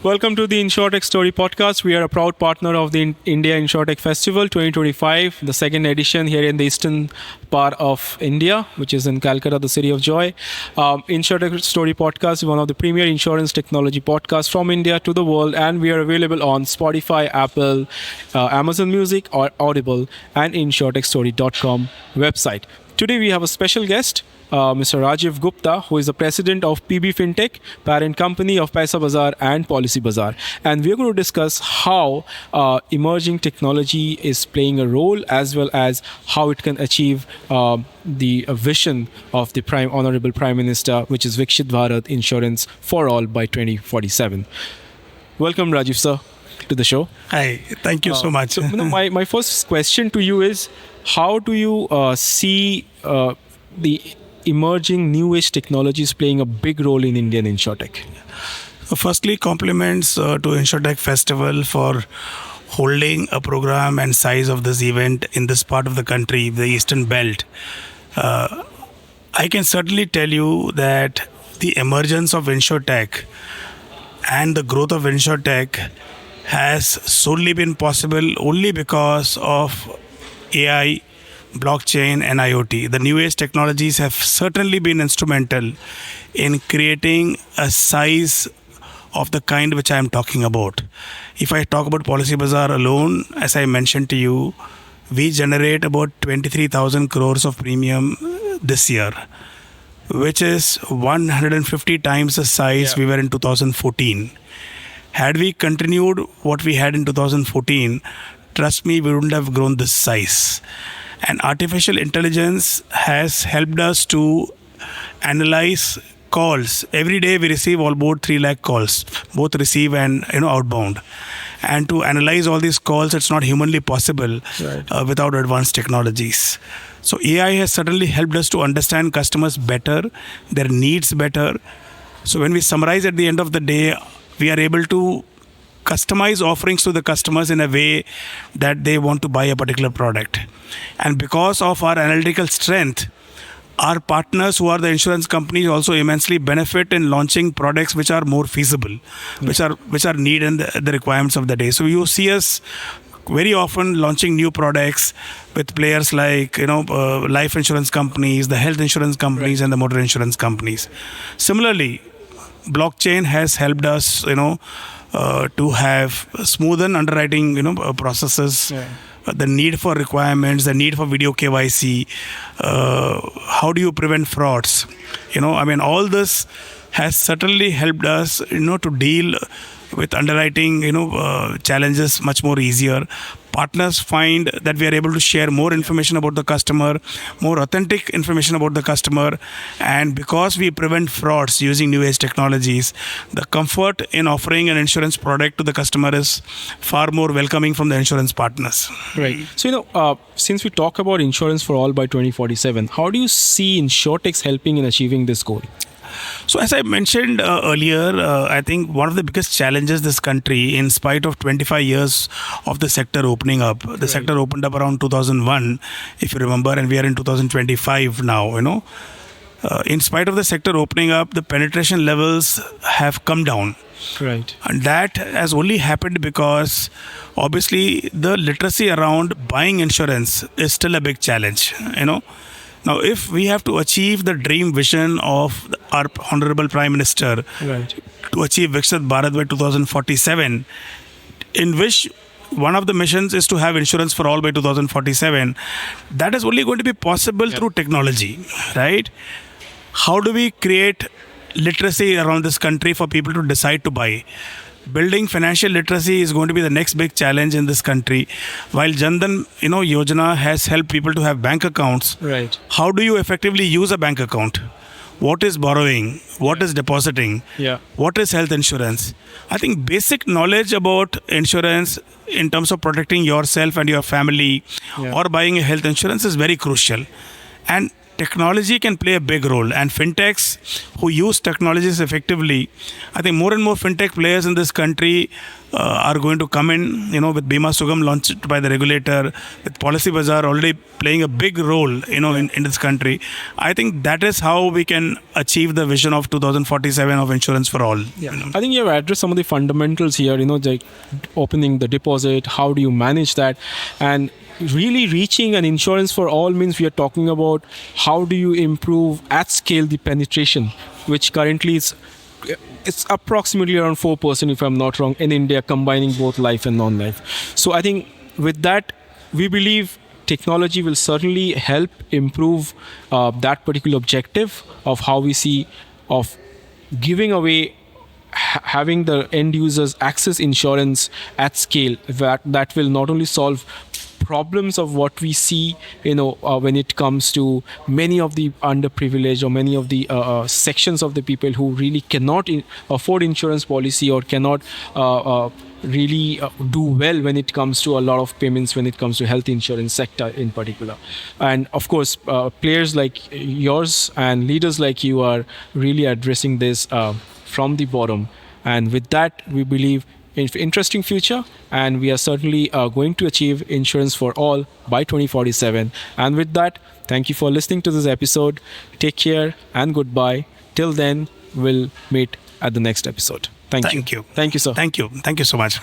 Welcome to the Insurtech Story Podcast. We are a proud partner of the India Insurtech Festival 2025, the second edition here in the eastern part of India, which is in Calcutta, the city of joy. Insurtech Story Podcast is one of the premier insurance technology podcasts from India to the world, and we are available on Spotify, Apple, Amazon Music, or Audible, and insurtechstory.com website. Today we have a special guest, Mr. Rajiv Gupta, who is the president of PB Fintech, parent company of Paisa Bazaar and Policy Bazaar. And we're going to discuss how emerging technology is playing a role, as well as how it can achieve the vision of the Honorable Prime Minister, which is Vikshit Bharat Insurance for All by 2047. Welcome, Rajiv, sir, to the show. Hi, thank you so much. So, my first question to you is, how do you see the emerging new age technologies playing a big role in Indian Insurtech? Firstly, compliments to Insurtech Festival for holding a program and size of this event in this part of the country, the Eastern Belt. I can certainly tell you that the emergence of Insurtech and the growth of Insurtech has solely been possible only because of AI, blockchain, and IoT. The new age technologies have certainly been instrumental in creating a size of the kind which I am talking about. If I talk about Policy Bazaar alone, as I mentioned to you, we generate about 23,000 crores of premium this year, which is 150 times the size we were in 2014. Had we continued what we had in 2014, trust me, we wouldn't have grown this size. And artificial intelligence has helped us to analyze calls. Every day we receive about 3 lakh calls, both receive and outbound. And to analyze all these calls, it's not humanly possible without advanced technologies. So AI has certainly helped us to understand customers better, their needs better. So when we summarize at the end of the day, we are able to customize offerings to the customers in a way that they want to buy a particular product. And because of our analytical strength, our partners who are the insurance companies also immensely benefit in launching products which are more feasible, which are need and the requirements of the day. So you see us very often launching new products with players like life insurance companies, the health insurance companies, and the motor insurance companies. Similarly, blockchain has helped us to have smoothen underwriting processes. The need for requirements, the need for video KYC, how do you prevent frauds? All this has certainly helped us to deal with underwriting challenges much more easier. Partners find that we are able to share more information about the customer, more authentic information about the customer, and because we prevent frauds using new age technologies, the comfort in offering an insurance product to the customer is far more welcoming from the insurance partners. Right. So since we talk about insurance for all by 2047, how do you see Insurtech helping in achieving this goal? So as I mentioned earlier, I think one of the biggest challenges this country, in spite of 25 years of the sector opening up, the sector opened up around 2001, if you remember, and we are in 2025 now, in spite of the sector opening up, the penetration levels have come down. Right. And that has only happened because obviously the literacy around buying insurance is still a big challenge, Now, if we have to achieve the dream vision of our Honorable Prime Minister to achieve Vikshit Bharat by 2047, in which one of the missions is to have insurance for all by 2047, that is only going to be possible through technology, right? How do we create literacy around this country for people to decide to buy? Building financial literacy is going to be the next big challenge in this country. While Jan Dhan, Yojana has helped people to have bank accounts. Right. How do you effectively use a bank account? What is borrowing? What is depositing? What is health insurance? I think basic knowledge about insurance in terms of protecting yourself and your family or buying a health insurance is very crucial. And technology can play a big role, and fintechs who use technologies effectively, I think more and more fintech players in this country are going to come in, with Bima Sugam launched by the regulator, with Policy Bazaar already playing a big role, in this country. I think that is how we can achieve the vision of 2047 of insurance for all. Yeah. I think you have addressed some of the fundamentals here, like opening the deposit, how do you manage that? And really reaching an insurance for all means we are talking about how do you improve at scale the penetration, which currently it's approximately around 4%, if I'm not wrong, in India, combining both life and non-life. So I think with that, we believe technology will certainly help improve that particular objective of how we see of giving away, having the end users access insurance at scale. That will not only solve problems of what we see, when it comes to many of the underprivileged or many of the sections of the people who really cannot afford insurance policy or cannot really do well when it comes to a lot of payments, when it comes to health insurance sector in particular. And of course, players like yours and leaders like you are really addressing this from the bottom. And with that, we believe interesting future, and we are certainly going to achieve insurance for all by 2047. And with that, thank you for listening to this episode. Take care and goodbye. Till then, we'll meet at the next episode. Thank you. Thank you. Thank you, sir. Thank you so much.